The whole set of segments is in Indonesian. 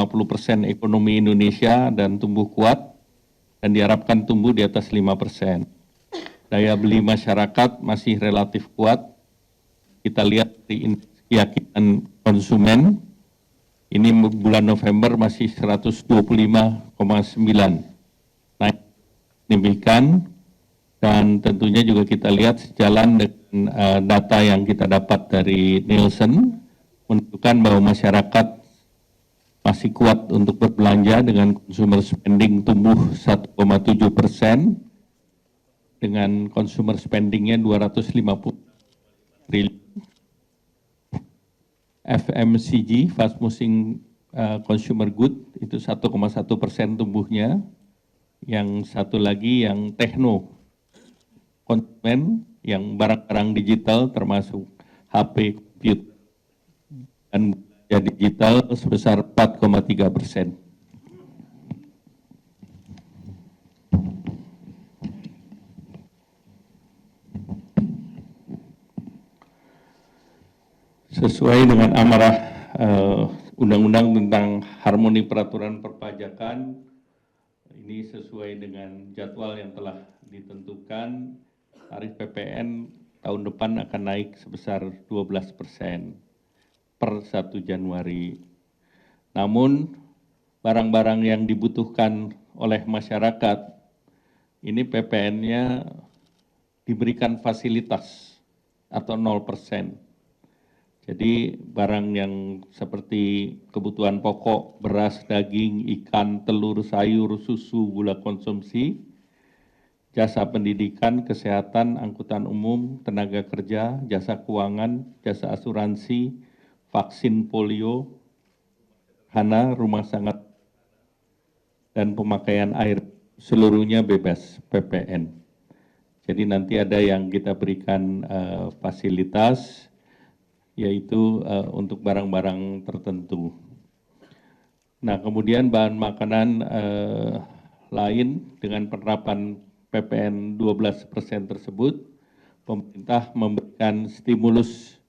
50% ekonomi Indonesia dan tumbuh kuat, dan diharapkan tumbuh di atas 5%. Daya beli masyarakat masih relatif kuat. Kita lihat di indeks keyakinan konsumen, ini bulan November masih 125,9, naik signifikan, dan tentunya juga kita lihat sejalan dengan data yang kita dapat dari Nielsen, menunjukkan bahwa masyarakat masih kuat untuk berbelanja dengan consumer spending tumbuh 1,7%, dengan consumer spendingnya 250 triliun. FMCG, fast moving consumer good, itu 1,1% tumbuhnya. Yang satu lagi yang tekno, konsumen, yang barang-barang digital termasuk HP, komputer, dan belanja digital sebesar 4,3%. Sesuai dengan amarah Undang-Undang tentang Harmoni Peraturan Perpajakan, ini sesuai dengan jadwal yang telah ditentukan, tarif PPN tahun depan akan naik sebesar 12% per 1 Januari. Namun, barang-barang yang dibutuhkan oleh masyarakat, ini PPN-nya diberikan fasilitas atau 0%. Jadi barang yang seperti kebutuhan pokok, beras, daging, ikan, telur, sayur, susu, gula konsumsi, jasa pendidikan, kesehatan, angkutan umum, tenaga kerja, jasa keuangan, jasa asuransi, vaksin polio, rumah sangat, dan pemakaian air, seluruhnya bebas PPN. Jadi nanti ada yang kita berikan fasilitas, yaitu untuk barang-barang tertentu. Nah, kemudian bahan makanan lain dengan penerapan PPN 12% tersebut, pemerintah memberikan stimulus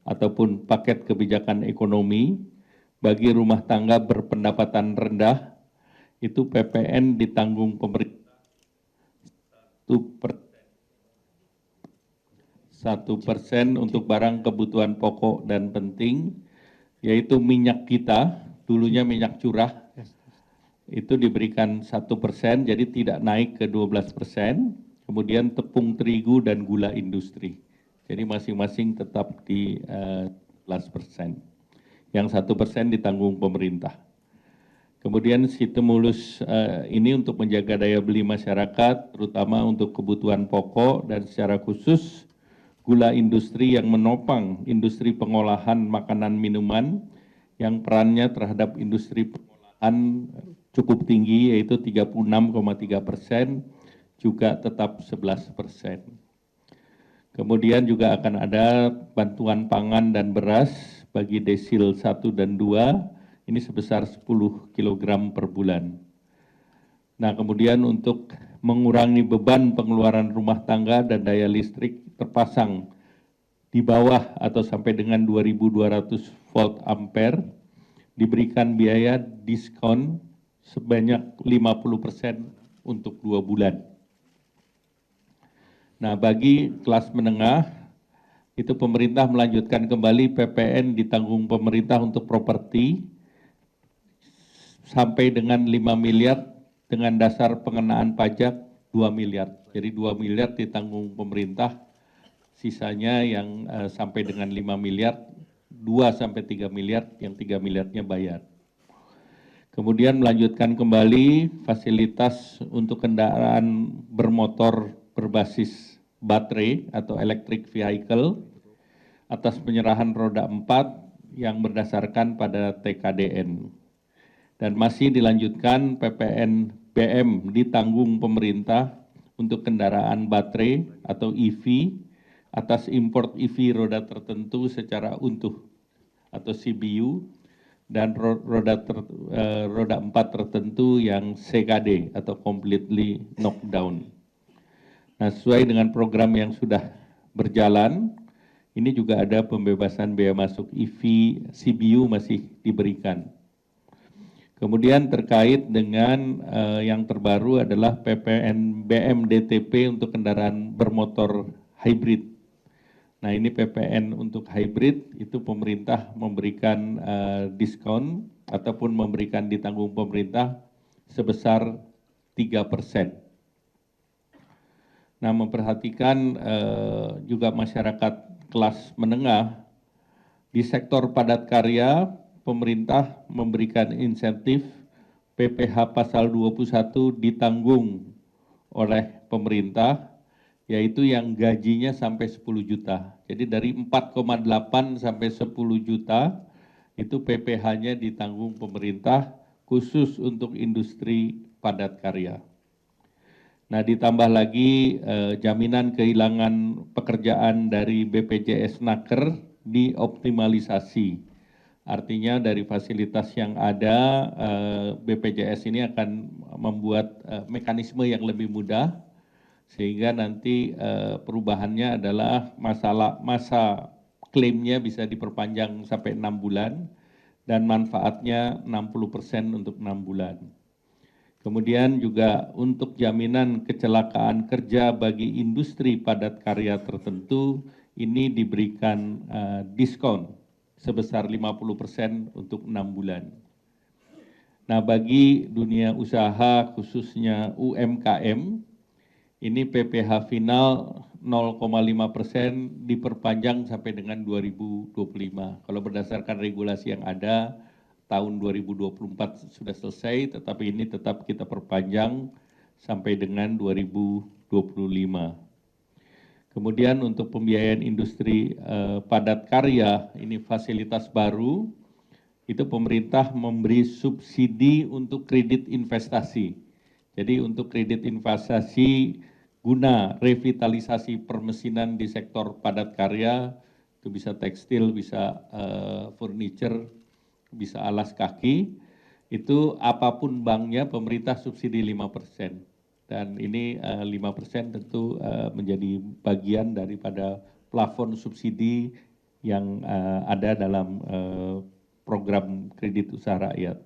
ataupun paket kebijakan ekonomi bagi rumah tangga berpendapatan rendah, itu PPN ditanggung pemerintah 1% untuk barang kebutuhan pokok dan penting, yaitu minyak kita, dulunya minyak curah, itu diberikan 1%, jadi tidak naik ke 12%, kemudian tepung terigu dan gula industri. Jadi masing-masing tetap di 11%. Yang 1% ditanggung pemerintah. Kemudian stimulus ini untuk menjaga daya beli masyarakat, terutama untuk kebutuhan pokok dan secara khusus gula industri yang menopang industri pengolahan makanan minuman yang perannya terhadap industri pengolahan cukup tinggi, yaitu 36,3%, juga tetap 11%. Kemudian juga akan ada bantuan pangan dan beras bagi desil 1 dan 2, ini sebesar 10 kg per bulan. Nah, kemudian untuk mengurangi beban pengeluaran rumah tangga dan daya listrik terpasang di bawah atau sampai dengan 2.200 volt ampere, diberikan biaya diskon sebanyak 50% untuk 2 bulan. Nah, bagi kelas menengah, itu pemerintah melanjutkan kembali PPN ditanggung pemerintah untuk properti sampai dengan 5 miliar dengan dasar pengenaan pajak 2 miliar. Jadi 2 miliar ditanggung pemerintah, sisanya yang sampai dengan 5 miliar, 2 sampai 3 miliar, yang 3 miliarnya bayar. Kemudian melanjutkan kembali fasilitas untuk kendaraan bermotor berbasis baterai atau electric vehicle atas penyerahan roda 4 yang berdasarkan pada TKDN. Dan masih dilanjutkan PPN BM ditanggung pemerintah untuk kendaraan baterai atau EV atas import EV roda tertentu secara utuh atau CBU, dan roda 4 tertentu yang CKD atau completely knockdown. Nah, sesuai dengan program yang sudah berjalan, ini juga ada pembebasan biaya masuk EV CBU masih diberikan. Kemudian terkait dengan yang terbaru adalah PPNBM DTP untuk kendaraan bermotor hybrid. Nah, ini PPN untuk hybrid itu pemerintah memberikan diskon ataupun memberikan ditanggung pemerintah sebesar 3%. Nah, memperhatikan juga masyarakat kelas menengah di sektor padat karya, pemerintah memberikan insentif PPh pasal 21 ditanggung oleh pemerintah, yaitu yang gajinya sampai 10 juta. Jadi dari 4,8 sampai 10 juta, itu PPh-nya ditanggung pemerintah khusus untuk industri padat karya. Nah, ditambah lagi jaminan kehilangan pekerjaan dari BPJS Naker dioptimalisasi. Artinya dari fasilitas yang ada, BPJS ini akan membuat mekanisme yang lebih mudah, sehingga nanti perubahannya adalah masa klaimnya bisa diperpanjang sampai 6 bulan, dan manfaatnya 60% untuk 6 bulan. Kemudian juga untuk jaminan kecelakaan kerja bagi industri padat karya tertentu, ini diberikan diskon sebesar 50% untuk 6 bulan. Nah, bagi dunia usaha khususnya UMKM, ini PPh final 0,5% diperpanjang sampai dengan 2025. Kalau berdasarkan regulasi yang ada, tahun 2024 sudah selesai, tetapi ini tetap kita perpanjang sampai dengan 2025. Kemudian untuk pembiayaan industri padat karya, ini fasilitas baru, itu pemerintah memberi subsidi untuk kredit investasi. Jadi untuk kredit investasi guna revitalisasi permesinan di sektor padat karya, itu bisa tekstil, bisa furniture, bisa alas kaki, itu apapun banknya pemerintah subsidi 5%. Dan ini 5% tentu menjadi bagian daripada plafon subsidi yang ada dalam program kredit usaha rakyat.